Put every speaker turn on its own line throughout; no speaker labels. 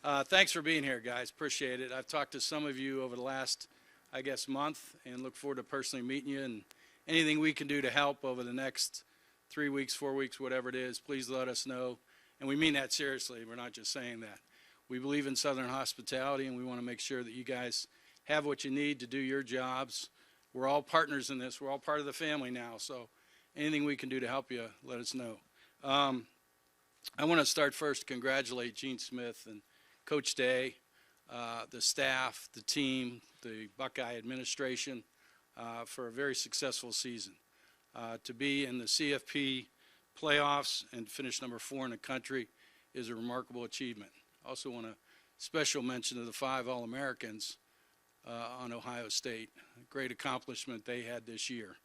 Thanks for being here, guys. Appreciate it. I've talked to some of you over the last, I guess, month, and look forward to personally meeting you. And anything we can do to help over the next 3 weeks, 4 weeks, whatever it is, please let us know. And we mean that seriously. We're not just saying that. We believe in Southern hospitality, and we want to make sure that you guys have what you need to do your jobs. We're all partners in this. We're all part of the family now. So anything we can do to help you, let us know. I want to start first to congratulate Gene Smith and Coach Day, the staff, the team, the Buckeye administration for a very successful season. To be in the CFP playoffs and finish number 4 in the country is a remarkable achievement. Also want to special mention to the 5 All-Americans on Ohio State. Great accomplishment they had this year.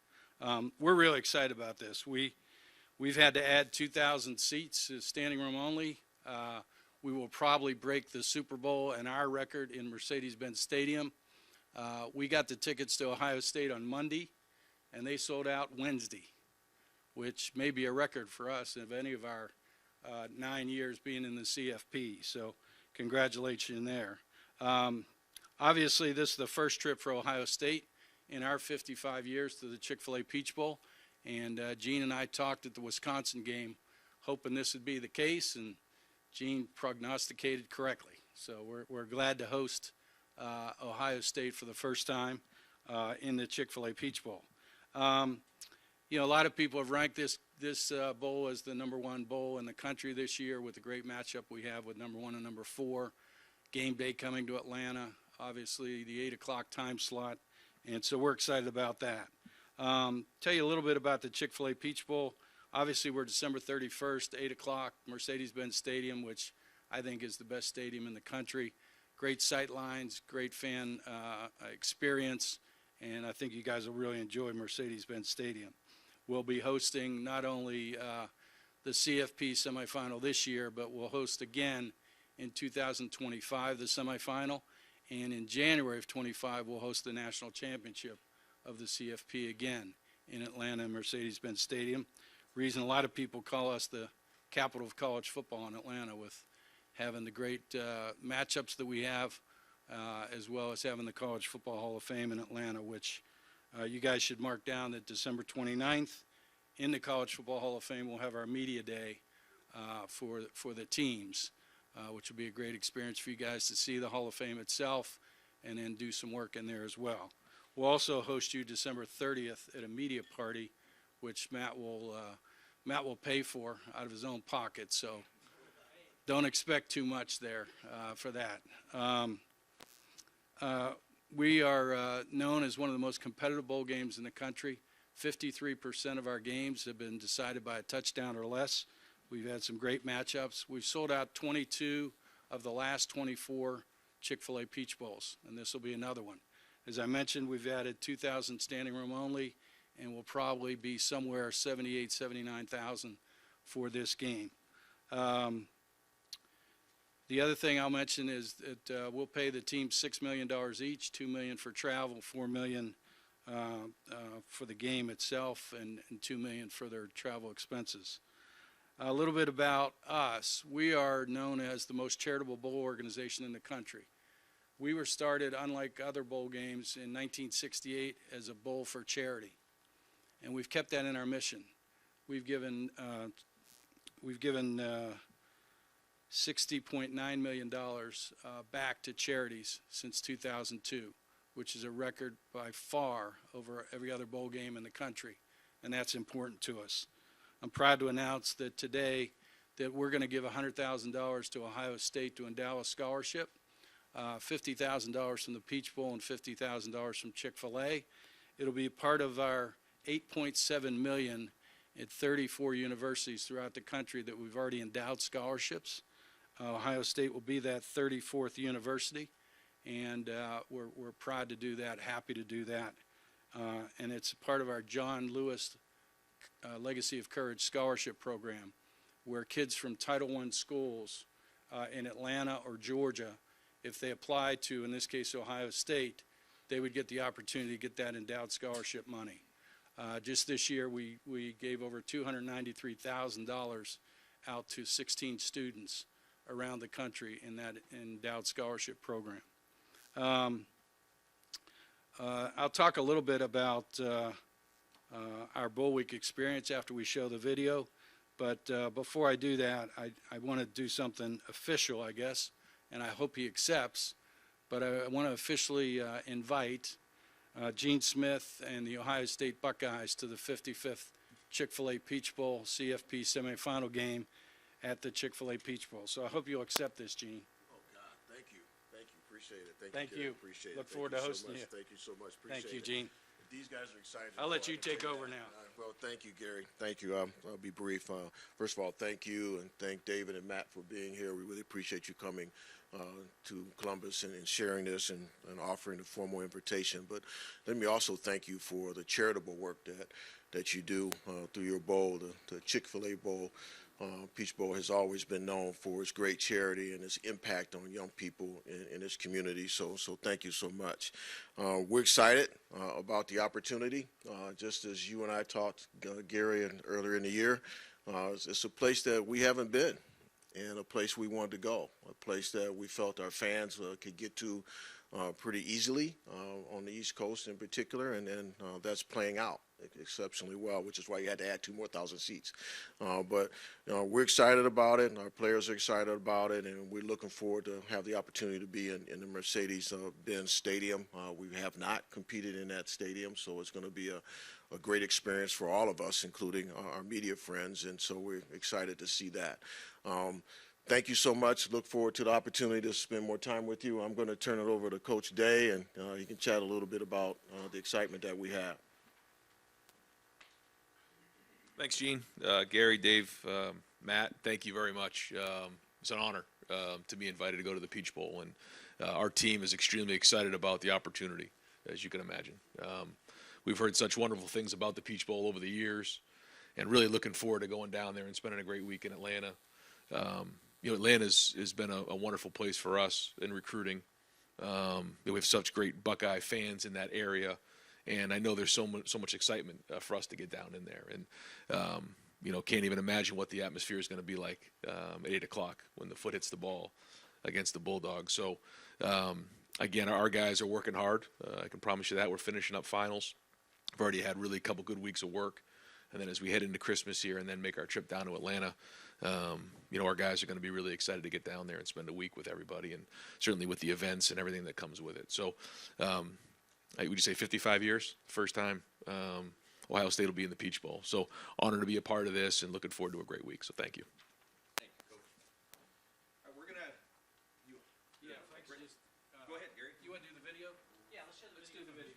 We're really excited about this. We've had to add 2,000 seats, standing room only. We will probably break the Super Bowl and our record in Mercedes-Benz Stadium. We got the tickets to Ohio State on Monday, and they sold out Wednesday, which may be a record for us of any of our 9 years being in the CFP. So congratulations there. Obviously, this is the first trip for Ohio State in our 55 years to the Chick-fil-A Peach Bowl. And Gene and I talked at the Wisconsin game, hoping this would be the case, and Gene prognosticated correctly. So we're glad to host Ohio State for the first time in the Chick-fil-A Peach Bowl. You know, a lot of people have ranked this bowl as the #1 bowl in the country this year with the great matchup we have with #1 and #4. Game day coming to Atlanta, obviously the 8 o'clock time slot, and so we're excited about that. Tell you a little bit about the Chick-fil-A Peach Bowl. Obviously, we're December 31st, 8 o'clock, Mercedes-Benz Stadium, which I think is the best stadium in the country. Great sight lines, great fan experience, and I think you guys will really enjoy Mercedes-Benz Stadium. We'll be hosting not only the CFP semifinal this year, but we'll host again in 2025 the semifinal, and in January of 25 we'll host the national championship of the CFP again in Atlanta and Mercedes-Benz Stadium. Reason a lot of people call us the capital of college football in Atlanta, with having the great matchups that we have, as well as having the College Football Hall of Fame in Atlanta, which you guys should mark down that December 29th in the College Football Hall of Fame we'll have our media day for the teams, which will be a great experience for you guys to see the Hall of Fame itself and then do some work in there as well. We'll also host you December 30th at a media party, which Matt will pay for out of his own pocket, so don't expect too much there for that. We are known as one of the most competitive bowl games in the country. 53% of our games have been decided by a touchdown or less. We've had some great matchups. We've sold out 22 of the last 24 Chick-fil-A Peach Bowls, and this will be another one. As I mentioned, we've added 2,000 standing room only, and we'll probably be somewhere 78,000, 79,000 for this game. The other thing I'll mention is that we'll pay the team $6 million each, $2 million for travel, $4 million for the game itself, and $2 million for their travel expenses. A little bit about us. We are known as the most charitable bowl organization in the country. We were started, unlike other bowl games, in 1968 as a bowl for charity, and we've kept that in our mission. We've given $60.9 million back to charities since 2002, which is a record by far over every other bowl game in the country, and that's important to us. I'm proud to announce that today that we're going to give $100,000 to Ohio State to endow a scholarship, $50,000 from the Peach Bowl and $50,000 from Chick-fil-A. It'll be part of our $8.7 million at 34 universities throughout the country that we've already endowed scholarships. Ohio State will be that 34th university, and we're proud to do that, happy to do that. And it's part of our John Lewis Legacy of Courage Scholarship Program, where kids from Title I schools in Atlanta or Georgia, if they apply to, in this case, Ohio State, they would get the opportunity to get that endowed scholarship money. Just this year, we gave over $293,000 out to 16 students around the country in that endowed scholarship program. I'll talk a little bit about our Bowl Week experience after we show the video, but before I do that, I want to do something official, I guess, and I hope he accepts. But I want to officially invite Gene Smith and the Ohio State Buckeyes to the 55th Chick-fil-A Peach Bowl CFP semifinal game at the Chick-fil-A Peach Bowl. So I hope you'll accept this, Gene.
Oh, God, thank you. Thank you. Appreciate it.
Thank you.
Appreciate it.
Look forward to hosting you.
Thank you so much. Appreciate it.
Thank you, Gene.
These guys are excited.
I'll let you take over now.
Well, thank you, Gary. Thank you. I'll be brief. First of all, thank you, and thank David and Matt for being here. We really appreciate you coming to Columbus and sharing this and offering the formal invitation. But let me also thank you for the charitable work that you do through your bowl, the Chick-fil-A Bowl. Peach Bowl has always been known for its great charity and its impact on young people in this community. So thank you so much. We're excited about the opportunity. Just as you and I talked, Gary, earlier in the year, it's a place that we haven't been, and a place we wanted to go, a place that we felt our fans could get to pretty easily on the East Coast in particular, and that's playing out exceptionally well, which is why you had to add 2 more thousand seats. But we're excited about it, and our players are excited about it, and we're looking forward to have the opportunity to be in the Mercedes-Benz Stadium. We have not competed in that stadium, so it's going to be a great experience for all of us, including our media friends, and so we're excited to see that. Thank you so much. Look forward to the opportunity to spend more time with you. I'm going to turn it over to Coach Day, and he can chat a little bit about the excitement that we have.
Thanks, Gene. Gary, Dave, Matt, thank you very much. It's an honor to be invited to go to the Peach Bowl, and our team is extremely excited about the opportunity, as you can imagine. We've heard such wonderful things about the Peach Bowl over the years, and really looking forward to going down there and spending a great week in Atlanta. Atlanta has been a wonderful place for us in recruiting. We have such great Buckeye fans in that area, and I know there's so much excitement for us to get down in there. And can't even imagine what the atmosphere is going to be like at 8 o'clock when the foot hits the ball against the Bulldogs. So again, our guys are working hard. I can promise you that. We're finishing up finals. We've already had really a couple good weeks of work. And then as we head into Christmas here and then make our trip down to Atlanta, our guys are going to be really excited to get down there and spend a week with everybody, and certainly with the events and everything that comes with it. So would you say 55 years? First time Ohio State will be in the Peach Bowl. So honored to be a part of this and looking forward to a great week. So thank you.
Thank you, Coach. We're going to go ahead, Gary.
You want to do the video?
Yeah, let's do the video.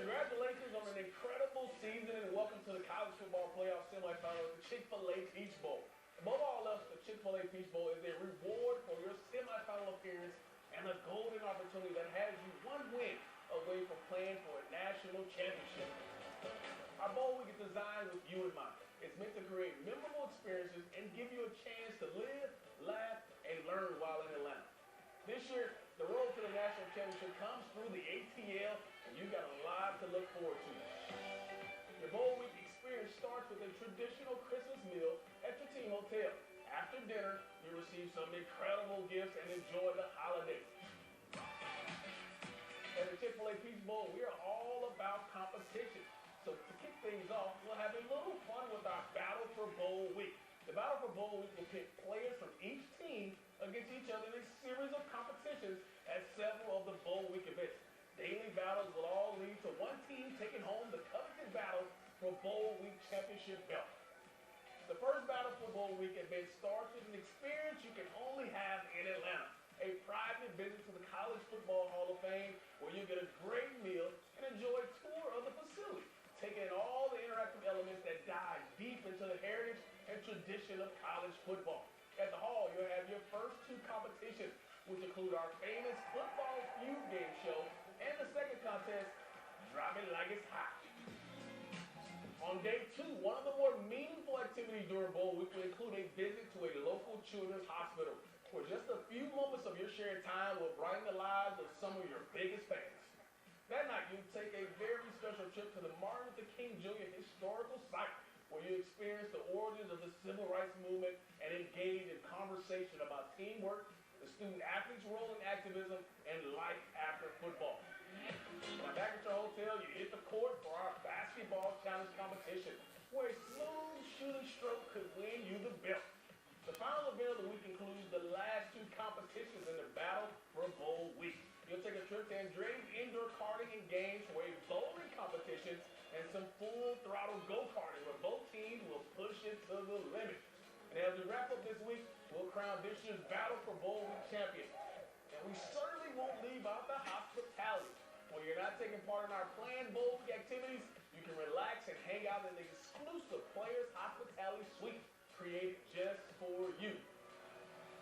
Congratulations on an incredible season, and welcome to the College Football Playoff Semifinal of the Chick-fil-A Peach Bowl. Above all else, the Chick-fil-A Peach Bowl is a reward for your semifinal appearance and a golden opportunity that has you one win away from playing for a national championship. Our bowl week is designed with you in mind. It's meant to create memorable experiences and give you a chance to live, laugh, and learn while in Atlanta. This year, the road to the national championship comes through the ATL, and you got a lot to look forward to. Your bowl week experience starts with a traditional Christmas meal at your team hotel. After dinner, you receive some incredible gifts and enjoy the holidays. At the Chick-fil-A Peach Bowl, we are all about competition. So to kick things off, we'll have a little fun with our Battle for Bowl Week. The Battle for Bowl Week will pit players from each team against each other in a series of competitions at several of the Bowl Week events. Daily battles will all lead to one team taking home the coveted battle for Bowl Week championship belt. The first Battle for Bowl Week event starts with an experience you can only have in Atlanta. A private visit to the College Football Hall of Fame where you get a great meal and enjoy a tour of the facility, taking in all the interactive elements that dive deep into the heritage and tradition of college football. At the hall, you'll have your first 2 competitions, which include our famous Football Feud game show and the second contest, Drop It Like It's Hot. On day 2, one of the more meaningful activities during Bowl Week will include a visit to a local children's hospital, where just a few moments of your shared time will brighten the lives of some of your biggest fans. That night, you take a very special trip to the Martin Luther King Jr. historical site, where you experience the origins of the civil rights movement and engage in conversation about teamwork, the student-athlete's role in activism, and life after football. Now back at your hotel, you hit the court for our basketball challenge competition, where a smooth shooting stroke could win you the belt. The final event of the week includes the last two competitions in the battle for bowl week. You'll take a trip to Andre's indoor karting and games for a bowling competition and some full-throttle go-karting where both teams will push it to the limit. And as we wrap up this week, we'll crown this year's Battle for Bowl Week champion. And we certainly won't leave out the hospitality. When you're not taking part in our planned bowl week activities, you can relax and hang out in the exclusive Players Hospitality Suite created just for you.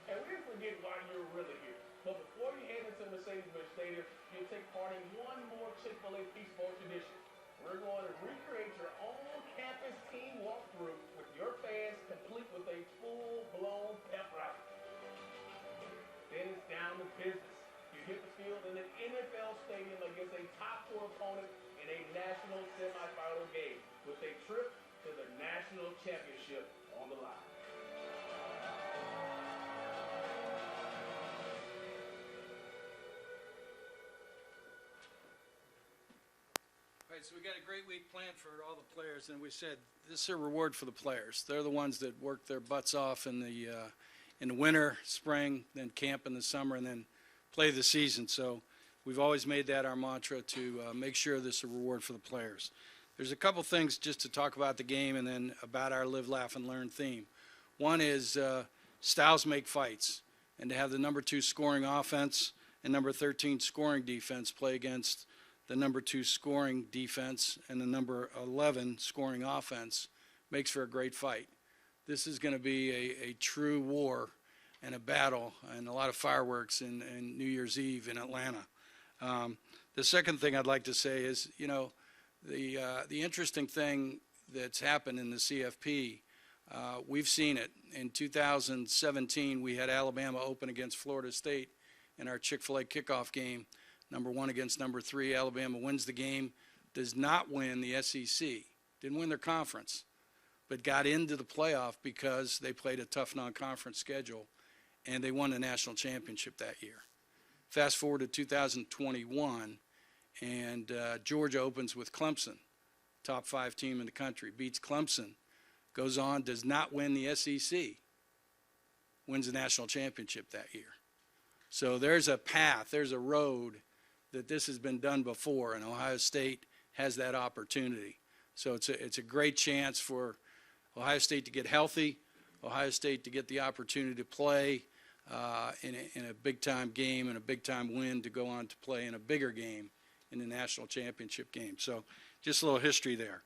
And we didn't forget why you're really here. But before you head into Mercedes-Benz Stadium, you'll take part in one more Chick-fil-A Peach Bowl tradition. We're going to recreate your own campus team walkthrough with your fans, complete with a full-blown pep rally. Then it's down to business. You hit the field in an NFL stadium against a top-4 opponent in a national semifinal game with a trip to the national championship on the line.
All right, so we got a great week planned for all the players, and we said this is a reward for the players. They're the ones that work their butts off in the winter, spring, then camp in the summer, and then play the season. So we've always made that our mantra to make sure this is a reward for the players. There's a couple things just to talk about the game and then about our Live, Laugh, and Learn theme. One is styles make fights, and to have the number 2 scoring offense and number 13 scoring defense play against the number 2 scoring defense and the number 11 scoring offense makes for a great fight. This is going to be a true war and a battle and a lot of fireworks in New Year's Eve in Atlanta. The second thing I'd like to say is, you know, the interesting thing that's happened in the CFP, we've seen it. In 2017, we had Alabama open against Florida State in our Chick-fil-A kickoff game. Number 1 against number 3, Alabama wins the game, does not win the SEC, didn't win their conference, but got into the playoff because they played a tough non-conference schedule, and they won the national championship that year. Fast forward to 2021, and Georgia opens with Clemson, top 5 team in the country, beats Clemson, goes on, does not win the SEC, wins the national championship that year. So there's a path, there's a road that this has been done before, and Ohio State has that opportunity. So it's a great chance for Ohio State to get healthy, Ohio State to get the opportunity to play in a big-time game and a big-time win to go on to play in a bigger game in the national championship game. So just a little history there.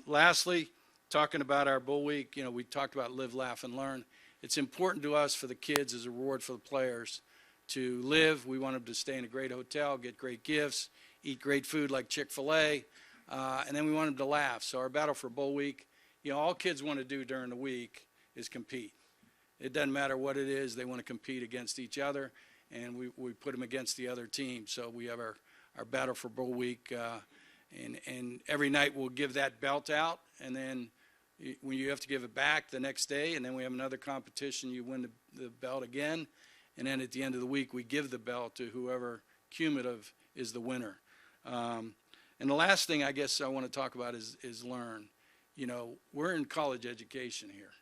Lastly, talking about our Bull Week, you know, we talked about Live, Laugh, and Learn. It's important to us for the kids as a reward for the players to live. We want them to stay in a great hotel, get great gifts, eat great food like Chick-fil-A, and then we want them to laugh. So our Battle for Bowl Week, you know, all kids want to do during the week is compete. It doesn't matter what it is. They want to compete against each other, and we put them against the other team. So we have our Battle for Bowl Week, and every night we'll give that belt out, and then when you have to give it back the next day, and then we have another competition, you win the belt again, and then at the end of the week we give the belt to whoever cumulative is the winner. And the last thing I guess I want to talk about is learn. You know, we're in college education here,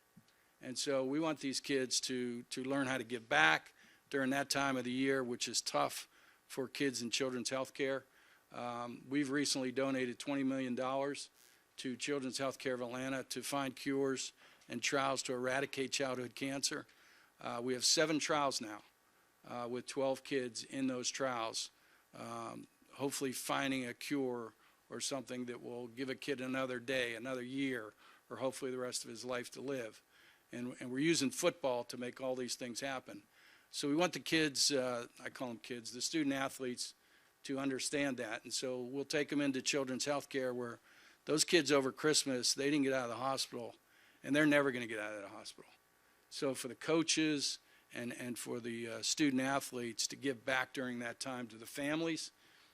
and so we want these kids to learn how to give back during that time of the year, which is tough for kids in children's health care. We've recently donated $20 million to Children's Healthcare of Atlanta to find cures and trials to eradicate childhood cancer. We have 7 trials now with 12 kids in those trials, hopefully finding a cure or something that will give a kid another day, another year, or hopefully the rest of his life to live. And we're using football to make all these things happen. So we want the kids, I call them kids, the student athletes, to understand that. And so we'll take them into Children's Healthcare where those kids over Christmas, they didn't get out of the hospital, and they're never going to get out of the hospital. So for the coaches and for the student athletes to give back during that time to the families,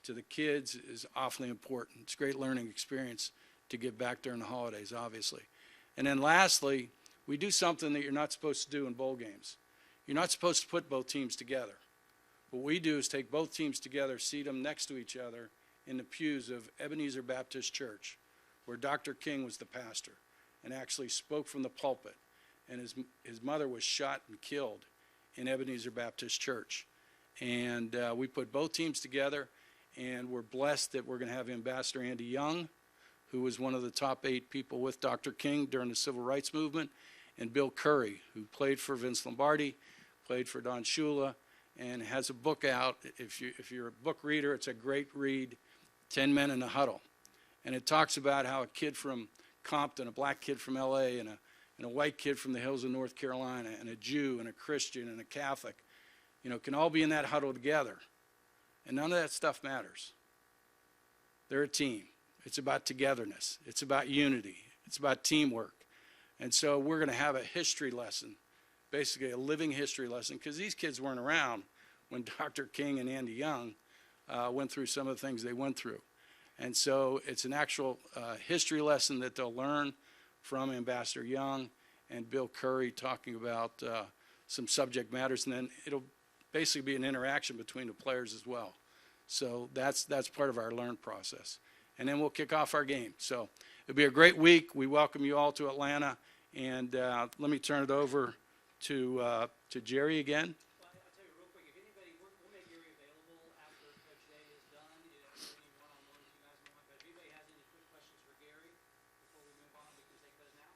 to the kids is awfully important. It's a great learning experience to get back during the holidays, obviously. And then lastly, we do something that you're not supposed to do in bowl games. You're not supposed to put both teams together. What we do is take both teams together, seat them next to each other in the pews of Ebenezer Baptist Church, where Dr. King was the pastor and actually spoke from the pulpit. And his mother was shot and killed in Ebenezer Baptist Church. And we put both teams together, and we're blessed that we're going to have Ambassador Andy Young, who was one of the top 8 people with Dr. King during the Civil Rights Movement, and Bill Curry, who played for Vince Lombardi, played for Don Shula, and has a book out. If you're a book reader, it's a great read, 10 Men in a Huddle. And it talks about how a kid from Compton, a black kid from L.A., and a white kid from the hills of North Carolina, and a Jew, and a Christian, and a Catholic, can all be in that huddle together. And none of that stuff matters. They're a team. It's about togetherness. It's about unity. It's about teamwork. And so we're going to have a history lesson, basically a living history lesson, because these kids weren't around when Dr. King and Andy Young went through some of the things they went through. And so it's an actual history lesson that they'll learn from Ambassador Young and Bill Curry talking about some subject matters, and then it'll basically be an interaction between the players as well. So that's part of our learn process. And then we'll kick off our game. So it'll be a great week. We welcome you all to Atlanta. And let me turn it over to Jerry again.
Well, I'll tell you real quick, if anybody, we'll make Gary available after Coach Day is done, any one-on-ones you guys want. But if anybody has any quick questions for Gary before we move on, we can take those now.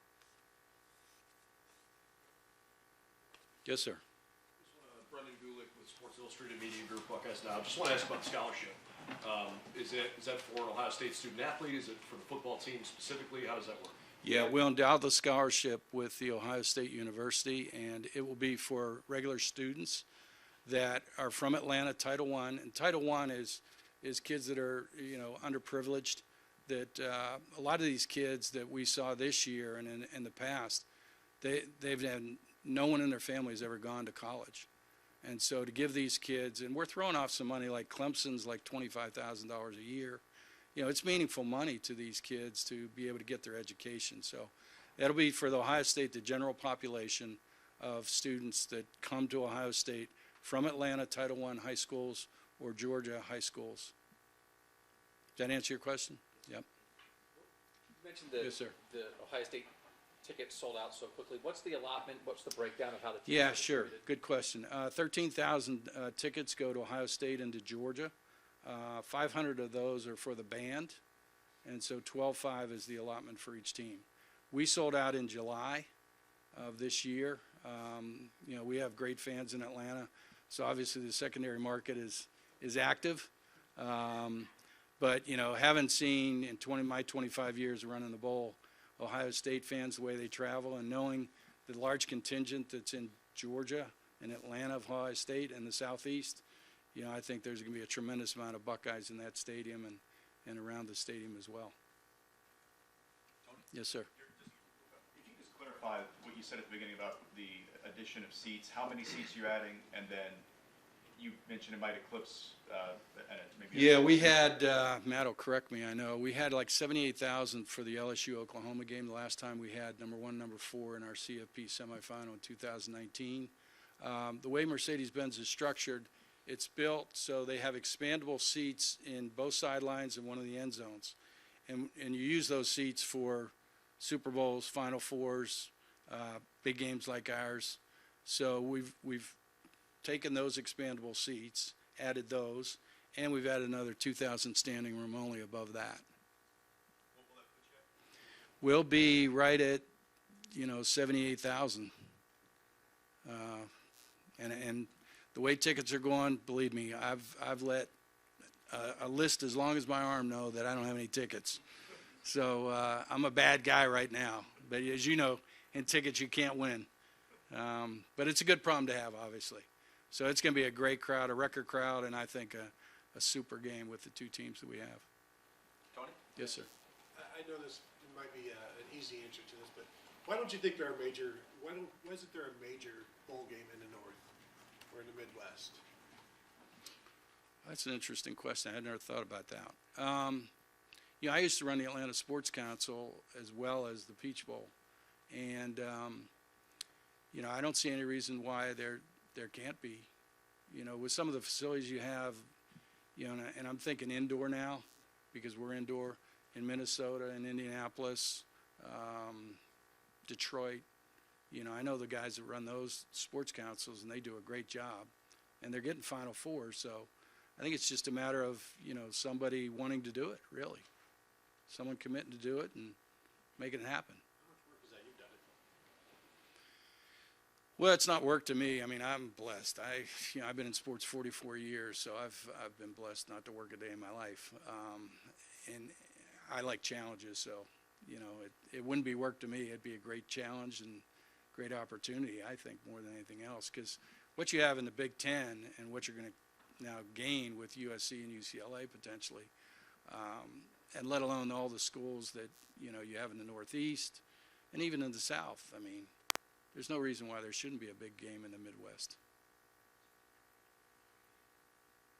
Yes, sir.
Brendan Gulick with Sports Illustrated Media Group, Buckeyes Now. Just want to ask about the scholarship. Is that for an Ohio State student athlete? Is it for the football team specifically? How does that work?
Yeah, we'll endow the scholarship with the Ohio State University, and it will be for regular students that are from Atlanta, Title I. And Title I is kids that are, underprivileged, that a lot of these kids that we saw this year and in the past, they've had no one in their family has ever gone to college. And so to give these kids, and we're throwing off some money, like Clemson's like $25,000 a year. It's meaningful money to these kids to be able to get their education. So that'll be for the Ohio State, the general population of students that come to Ohio State from Atlanta, Title I high schools, or Georgia high schools. Does that answer your question? Yep.
You mentioned
Yes, sir.
the Ohio State tickets sold out so quickly. What's the allotment? What's the breakdown of how the tickets
Yeah,
are
sure.
distributed?
Good question. 13,000 tickets go to Ohio State and to Georgia. 500 of those are for the band, and so 12,500 is the allotment for each team. We sold out in July of this year. We have great fans in Atlanta, so obviously the secondary market is active. But having seen in my 25 years running the bowl, Ohio State fans, the way they travel, and knowing the large contingent that's in Georgia and Atlanta of Ohio State and the Southeast, I think there's going to be a tremendous amount of Buckeyes in that stadium and around the stadium as well.
Tony?
Yes, sir.
If you could just clarify what you said at the beginning about the addition of seats, how many seats you're adding, and then you mentioned it might eclipse maybe.
Yeah, we had, Matt will correct me, I know, we had like 78,000 for the LSU-Oklahoma game the last time we had number 1, number 4 in our CFP semifinal in 2019. The way Mercedes-Benz is structured, it's built so they have expandable seats in both sidelines and one of the end zones. And you use those seats for Super Bowls, Final Fours, big games like ours. So we've taken those expandable seats, added those, and we've added another 2,000 standing room only above that.
What will that put you at?
We'll be right at, 78,000. And the way tickets are going, believe me, I've let a list as long as my arm know that I don't have any tickets. So I'm a bad guy right now. But as you know, in tickets you can't win. But it's a good problem to have, obviously. So it's going to be a great crowd, a record crowd, and I think a super game with the two teams that we have.
Tony?
Yes, sir.
I know this might be an easy answer to this, but why don't you think there are major? Why isn't there a major bowl game in the North or in the Midwest?
That's an interesting question. I had never thought about that. I used to run the Atlanta Sports Council as well as the Peach Bowl. And, I don't see any reason why there can't be. With some of the facilities you have, and I'm thinking indoor now because we're indoor in Minnesota and Indianapolis, Detroit. I know the guys that run those sports councils, and they do a great job. And they're getting Final Four, so I think it's just a matter of, somebody wanting to do it, really. Someone committing to do it and making it happen.
How much work is that you've done it for?
Well, it's not work to me. I mean, I'm blessed. I've been in sports 44 years, so I've been blessed not to work a day in my life. And I like challenges, so, it wouldn't be work to me. It'd be a great challenge and great opportunity, I think, more than anything else. Because what you have in the Big Ten and what you're going to now gain with USC and UCLA potentially, and let alone all the schools that, you have in the Northeast and even in the South. I mean, there's no reason why there shouldn't be a big game in the Midwest.